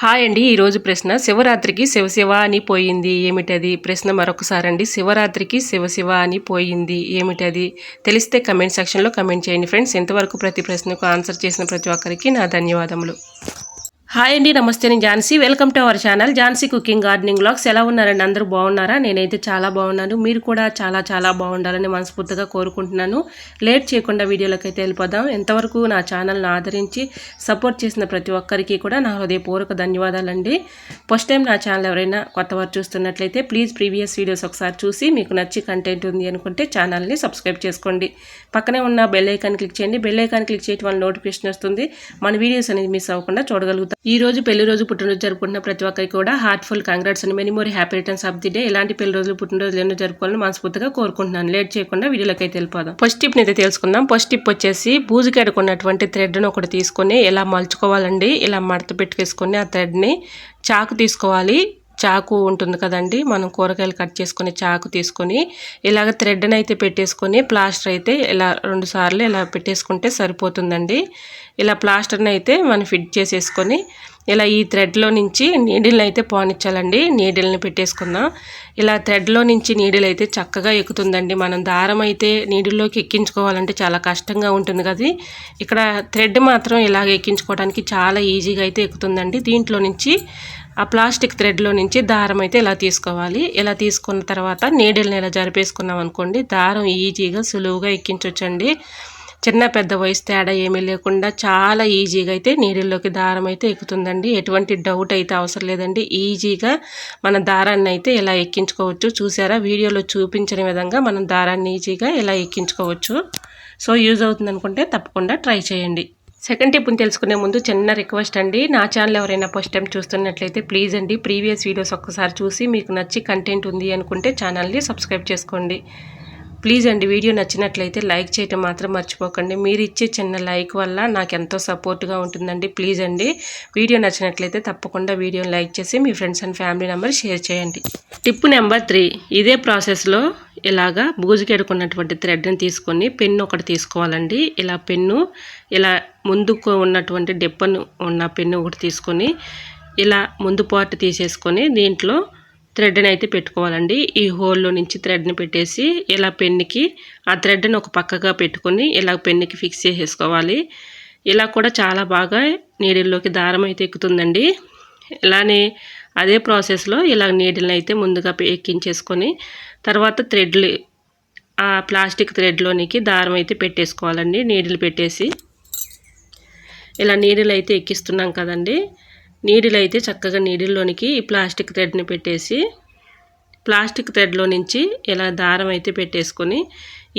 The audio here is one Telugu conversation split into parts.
హాయ్ అండి. ఈరోజు ప్రశ్న శివరాత్రికి శివశివ అని పోయింది ఏమిటది? ప్రశ్న మరొకసారండి. శివరాత్రికి శివశివ అని పోయింది ఏమిటది? తెలిస్తే కమెంట్ సెక్షన్‌లో కమెంట్ చేయండి ఫ్రెండ్స్. ఇంతవరకు ప్రతి ప్రశ్నకు ఆన్సర్ చేసిన ప్రతి ఒక్కరికి నా ధన్యవాదములు. హాయ్ అండి, నమస్తే. నేను Jhansi. Welcome to our channel Jhansi cooking gardening vlogs. ఎలా ఉన్నారండి? అందరూ బాగున్నారా? నేనైతే చాలా బాగున్నాను. మీరు కూడా చాలా చాలా బాగుండాలని మనస్ఫూర్తిగా కోరుకుంటున్నాను. లేట్ చేయకుండా వీడియోలోకి అయితే వెళ్ళిపోదాం. ఎంతవరకు నా ఛానల్ని ఆదరించి సపోర్ట్ చేసిన ప్రతి ఒక్కరికి కూడా నా హృదయపూర్వక ధన్యవాదాలండి. ఫస్ట్ టైం నా ఛానల్ ఎవరైనా కొత్తవారు చూస్తున్నట్లయితే ప్లీజ్ ప్రీవియస్ వీడియోస్ ఒకసారి చూసి మీకు నచ్చి కంటెంట్ ఉంది అనుకుంటే ఛానల్ని సబ్స్క్రైబ్ చేసుకోండి. పక్కనే ఉన్న బెల్ ఐకాన్ క్లిక్ చేయండి. బెల్ ఐకాన్ క్లిక్ చేయడం వల్ల నోటిఫికేషన్ వస్తుంది. మన వీడియోస్ అనేది మిస్ అవ్వకుండా చూడగలుగుతాం. ఈ రోజు పెళ్లి రోజు పుట్టినరోజు జరుపుకుంటున్న ప్రతి ఒక్కరికి కూడా heartful congrats and many more happy returns of the day. ఇలాంటి పెళ్లి రోజులు పుట్టినరోజులు ఎన్నో జరుపుకోవాలని మనస్ఫూర్తిగా కోరుకుంటున్నాను. లేట్ చేయకుండా వీడియోలోకి అయితే వెళ్ళిపోదాం. ఫస్ట్ టిప్ అయితే తెలుసుకుందాం. ఫస్ట్ టిప్ వచ్చేసి బూజుకెడుకున్నటువంటి థ్రెడ్ను ఒకటి తీసుకొని ఇలా మలుచుకోవాలండి. ఇలా మడత పెట్టుకేసుకొని ఆ థ్రెడ్ని చాకు తీసుకోవాలి. చాకు ఉంటుంది కదండి, మనం కూరగాయలు కట్ చేసుకుని చాకు తీసుకొని ఇలాగ థ్రెడ్ని అయితే పెట్టేసుకొని ప్లాస్టర్ అయితే ఇలా 2 సార్లు ఇలా పెట్టేసుకుంటే సరిపోతుందండి. ఇలా ప్లాస్టర్ని అయితే మనం ఫిట్ చేసేసుకొని ఇలా ఈ థ్రెడ్లో నుంచి నీడిల్ని అయితే పోనిచ్చాలండి. నీడిల్ని పెట్టేసుకుందాం. ఇలా థ్రెడ్లో నుంచి నీడిల్ అయితే చక్కగా ఎక్కుతుందండి. మనం దారం అయితే నీడిల్లోకి ఎక్కించుకోవాలంటే చాలా కష్టంగా ఉంటుంది కదా. ఇక్కడ థ్రెడ్ మాత్రం ఇలాగ ఎక్కించుకోవడానికి చాలా ఈజీగా అయితే ఎక్కుతుందండి. దీంట్లో నుంచి ఆ ప్లాస్టిక్ థ్రెడ్లో నుంచి దారం అయితే ఇలా తీసుకోవాలి. ఇలా తీసుకున్న తర్వాత నీడిల్ని ఇలా జరిపేసుకున్నాం అనుకోండి, దారం ఈజీగా సులువుగా ఎక్కించవచ్చండి. చిన్న పెద్ద వయసు తేడా ఏమీ లేకుండా చాలా ఈజీగా అయితే నీడిల్లోకి దారం అయితే ఎక్కుతుందండి. ఎటువంటి డౌట్ అయితే అవసరం లేదండి. ఈజీగా మన దారాన్ని అయితే ఇలా ఎక్కించుకోవచ్చు. చూసారా, వీడియోలో చూపించిన విధంగా మనం దారాన్ని ఈజీగా ఇలా ఎక్కించుకోవచ్చు. సో యూజ్ అవుతుంది అనుకుంటే తప్పకుండా ట్రై చేయండి. సెకండ్ టిప్ని తెలుసుకునే ముందు చిన్న రిక్వెస్ట్ అండి. నా ఛానల్ ఎవరైనా ఫస్ట్ టైం చూస్తున్నట్లయితే ప్లీజ్ అండి, ప్రీవియస్ వీడియోస్ ఒక్కసారి చూసి మీకు నచ్చి కంటెంట్ ఉంది అనుకుంటే ఛానల్ని సబ్స్క్రైబ్ చేసుకోండి. ప్లీజ్ అండి, వీడియో నచ్చినట్లయితే లైక్ చేయటం మాత్రం మర్చిపోకండి. మీరు ఇచ్చే చిన్న లైక్ వల్ల నాకు ఎంతో సపోర్ట్గా ఉంటుందండి. ప్లీజ్ అండి, వీడియో నచ్చినట్లయితే తప్పకుండా వీడియోని లైక్ చేసి మీ friends and family member share చేయండి. Tip number 3. ఇదే ప్రాసెస్లో ఇలాగా బూజుకెడుకున్నటువంటి థ్రెడ్ని తీసుకొని పెన్ను ఒకటి తీసుకోవాలండి. ఇలా పెన్ను ఇలా ముందుకు ఉన్నటువంటి డెప్పను ఉన్న పెన్ను ఒకటి తీసుకొని ఇలా ముందు పార్ట్ తీసేసుకొని దీంట్లో థ్రెడ్ని అయితే పెట్టుకోవాలండి. ఈ హోల్లో నుంచి థ్రెడ్ని పెట్టేసి ఇలా పెన్నుకి ఆ థ్రెడ్ని ఒక పక్కగా పెట్టుకొని ఇలా పెన్నుకి ఫిక్స్ చేసేసుకోవాలి. ఇలా కూడా చాలా బాగా నీడిల్లోకి దారం అయితే ఎక్కుతుందండి. ఇలానే అదే ప్రాసెస్లో ఇలా నీడిల్ని అయితే ముందుగా ఎక్కించేసుకొని తర్వాత థ్రెడ్లు ఆ ప్లాస్టిక్ థ్రెడ్లోనికి దారం అయితే పెట్టేసుకోవాలండి. నీడిల్ పెట్టేసి ఇలా నీడిల్ అయితే ఎక్కిస్తున్నాం కదండి. నీడిల్ అయితే చక్కగా నీడిల్లోనికి ఈ ప్లాస్టిక్ థ్రెడ్ని పెట్టేసి ప్లాస్టిక్ థ్రెడ్లో నుంచి ఇలా దారం అయితే పెట్టేసుకొని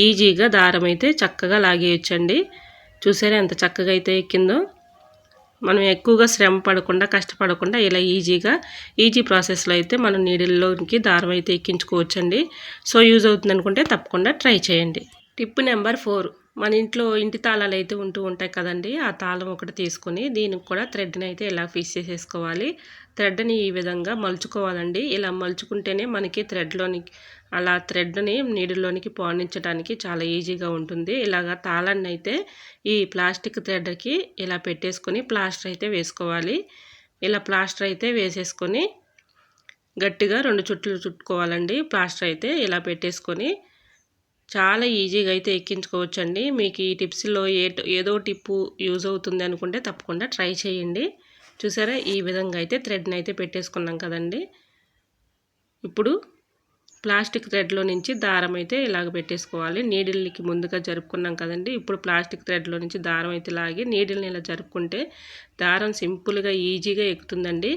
ఈజీగా దారం అయితే చక్కగా లాగేయచ్చండి. చూసారా ఎంత చక్కగా అయితే ఎక్కిందో. మనం ఎక్కువగా శ్రమ పడకుండా కష్టపడకుండా ఇలా ఈజీ ప్రాసెస్లో అయితే మనం నీడిల్లోనికి దారం అయితే ఎక్కించుకోవచ్చండి. సో యూజ్ అవుతుంది అనుకుంటే తప్పకుండా ట్రై చేయండి. Tip number 4. మన ఇంట్లో ఇంటి తాళాలు అయితే ఉంటూ ఉంటాయి కదండి. ఆ తాళం ఒకటి తీసుకొని దీనికి కూడా థ్రెడ్ని అయితే ఇలా ఫిక్స్ చేసేసుకోవాలి. థ్రెడ్ని ఈ విధంగా మలుచుకోవాలండి. ఇలా మలుచుకుంటేనే మనకి థ్రెడ్ని నీడిల్లోనికి పోనించడానికి చాలా ఈజీగా ఉంటుంది. ఇలాగా తాళాన్ని అయితే ఈ ప్లాస్టిక్ థ్రెడ్కి ఇలా పెట్టేసుకొని ప్లాస్టర్ అయితే వేసుకోవాలి. ఇలా ప్లాస్టర్ అయితే వేసేసుకొని గట్టిగా 2 చుట్లు చుట్టుకోవాలండి. ప్లాస్టర్ అయితే ఇలా పెట్టేసుకొని చాలా ఈజీగా అయితే ఎక్కించుకోవచ్చండి. మీకు ఈ టిప్స్లో ఏదో టిప్పు యూజ్ అవుతుంది అనుకుంటే తప్పకుండా ట్రై చేయండి. చూసారా, ఈ విధంగా అయితే థ్రెడ్ని అయితే పెట్టేసుకున్నాం కదండి. ఇప్పుడు ప్లాస్టిక్ థ్రెడ్లో నుంచి దారం అయితే ఇలాగ పెట్టేసుకోవాలి. నీడిల్కి ముందుగా జరుపుకున్నాం కదండి. ఇప్పుడు ప్లాస్టిక్ థ్రెడ్లో నుంచి దారం అయితే లాగి నీడిల్ని ఇలా జరుపుకుంటే దారం సింపుల్గా ఈజీగా ఎక్కుతుందండి.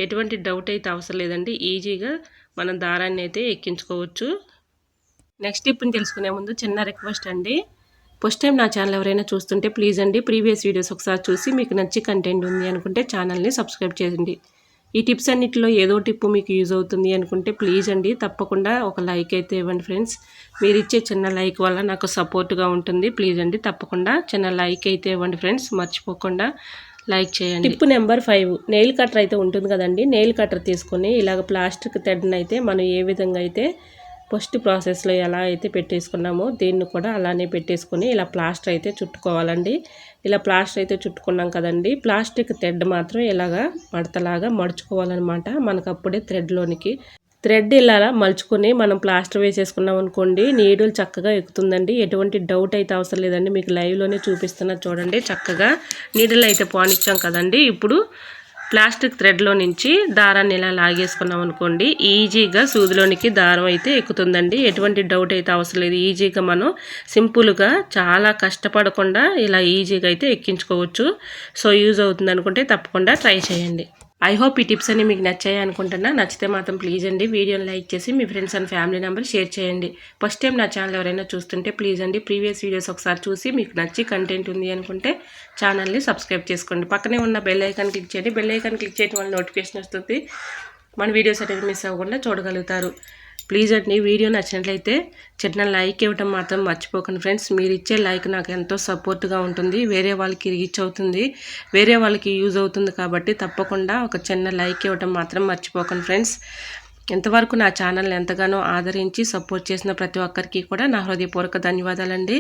ఎటువంటి డౌట్ అయితే అవసరం లేదండి. ఈజీగా మనం దారాన్ని అయితే ఎక్కించుకోవచ్చు. నెక్స్ట్ టిప్ని తెలుసుకునే ముందు చిన్న రిక్వెస్ట్ అండి. ఫస్ట్ టైం నా ఛానల్ ఎవరైనా చూస్తుంటే ప్లీజ్ అండి, ప్రీవియస్ వీడియోస్ ఒకసారి చూసి మీకు నచ్చి కంటెంట్ ఉంది అనుకుంటే ఛానల్ని సబ్స్క్రైబ్ చేయండి. ఈ టిప్స్ అన్నిటిలో ఏదో టిప్పు మీకు యూజ్ అవుతుంది అనుకుంటే ప్లీజ్ అండి తప్పకుండా ఒక లైక్ అయితే ఇవ్వండి ఫ్రెండ్స్. మీరు ఇచ్చే చిన్న లైక్ వల్ల నాకు సపోర్ట్గా ఉంటుంది. ప్లీజ్ అండి తప్పకుండా చిన్న లైక్ అయితే ఇవ్వండి ఫ్రెండ్స్, మర్చిపోకుండా లైక్ చేయండి. Tip number 5. నెయిల్ కట్టర్ అయితే ఉంటుంది కదండి. నెయిల్ కట్టర్ తీసుకొని ఇలాగ ప్లాస్టిక్ థ్రెడ్ని అయితే మనం ఏ విధంగా అయితే ఫస్ట్ ప్రాసెస్లో ఎలా అయితే పెట్టేసుకున్నామో దీన్ని కూడా అలానే పెట్టేసుకొని ఇలా ప్లాస్టర్ అయితే చుట్టుకోవాలండి. ఇలా ప్లాస్టర్ అయితే చుట్టుకున్నాం కదండి, ప్లాస్టిక్ థ్రెడ్ మాత్రం ఇలాగా మడతలాగా మడుచుకోవాలన్నమాట. మనకు అప్పుడే థ్రెడ్ ఇలా మలుచుకొని మనం ప్లాస్టర్ వేసేసుకున్నాం అనుకోండి, నీడిల్ చక్కగా ఎక్కుతుందండి. ఎటువంటి డౌట్ అయితే అవసరం లేదండి, మీకు లైవ్లోనే చూపిస్తున్నా చూడండి. చక్కగా నీడిల్ అయితే పానిచ్చాం కదండి, ఇప్పుడు ప్లాస్టిక్ థ్రెడ్లో నుంచి దారాన్ని ఇలా లాగేసుకున్నాం అనుకోండి, ఈజీగా సూదిలోనికి దారం అయితే ఎక్కుతుందండి. ఎటువంటి డౌట్ అయితే అవసరం లేదు, ఈజీగా మనం సింపుల్గా చాలా కష్టపడకుండా ఇలా ఈజీగా అయితే ఎక్కించుకోవచ్చు. సో యూజ్ అవుతుంది అనుకుంటే తప్పకుండా ట్రై చేయండి. ఐ హోప్ ఈ టిప్స్ అన్ని మీకు నచ్చాయి అనుకుంటున్నా. నచ్చితే మాత్రం ప్లీజ్ అండి వీడియోని లైక్ చేసి మీ friends and family member share చేయండి. ఫస్ట్ టైం నా ఛానల్ ఎవరైనా చూస్తుంటే ప్లీజ్ అండి ప్రీవియస్ వీడియోస్ ఒకసారి చూసి మీకు నచ్చి కంటెంట్ ఉంది అనుకుంటే ఛానల్ని సబ్స్క్రైబ్ చేసుకోండి. పక్కనే ఉన్న బెల్ ఐకాన్ క్లిక్ చేయండి. బెల్ ఐకాన్ క్లిక్ చేయడం వల్ల నోటిఫికేషన్ వస్తుంది, మన వీడియోస్ అనేది మిస్ అవ్వకుండా చూడగలుగుతారు. ప్లీజ్ అండి వీడియో నచ్చినట్లయితే చిన్న లైక్ ఇవ్వడం మాత్రం మర్చిపోకండి ఫ్రెండ్స్. మీరు ఇచ్చే లైక్ నాకు ఎంతో సపోర్ట్గా ఉంటుంది, వేరే వాళ్ళకి రీచ్ అవుతుంది, వేరే వాళ్ళకి యూజ్ అవుతుంది. కాబట్టి తప్పకుండా ఒక చిన్న లైక్ ఇవ్వడం మాత్రం మర్చిపోకండి ఫ్రెండ్స్. ఇంతవరకు నా ఛానల్ ఎంతగానో ఆదరించి సపోర్ట్ చేసిన ప్రతి ఒక్కరికి కూడా నా హృదయపూర్వక ధన్యవాదాలండి.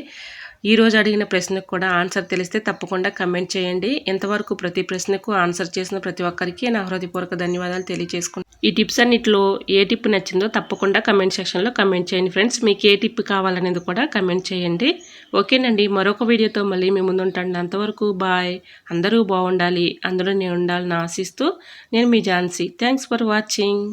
ఈరోజు అడిగిన ప్రశ్నకు కూడా ఆన్సర్ తెలిస్తే తప్పకుండా కమెంట్ చేయండి. ఇంతవరకు ప్రతి ప్రశ్నకు ఆన్సర్ చేసిన ప్రతి ఒక్కరికి నా హృదయపూర్వక ధన్యవాదాలు తెలియజేసుకుంటాను. ఈ టిప్స్ అన్నిటిలో ఏ టిప్ నచ్చిందో తప్పకుండా కమెంట్ సెక్షన్లో కమెంట్ చేయండి ఫ్రెండ్స్. మీకు ఏ టిప్ కావాలనేది కూడా కమెంట్ చేయండి. ఓకేనండి, మరొక వీడియోతో మళ్ళీ మీ ముందు ఉంటాను. అంతవరకు బాయ్. అందరూ బాగుండాలి, అందరూ నేను ఉండాలని ఆశిస్తూ నేను మీ ఝాన్సీ. Thanks for watching.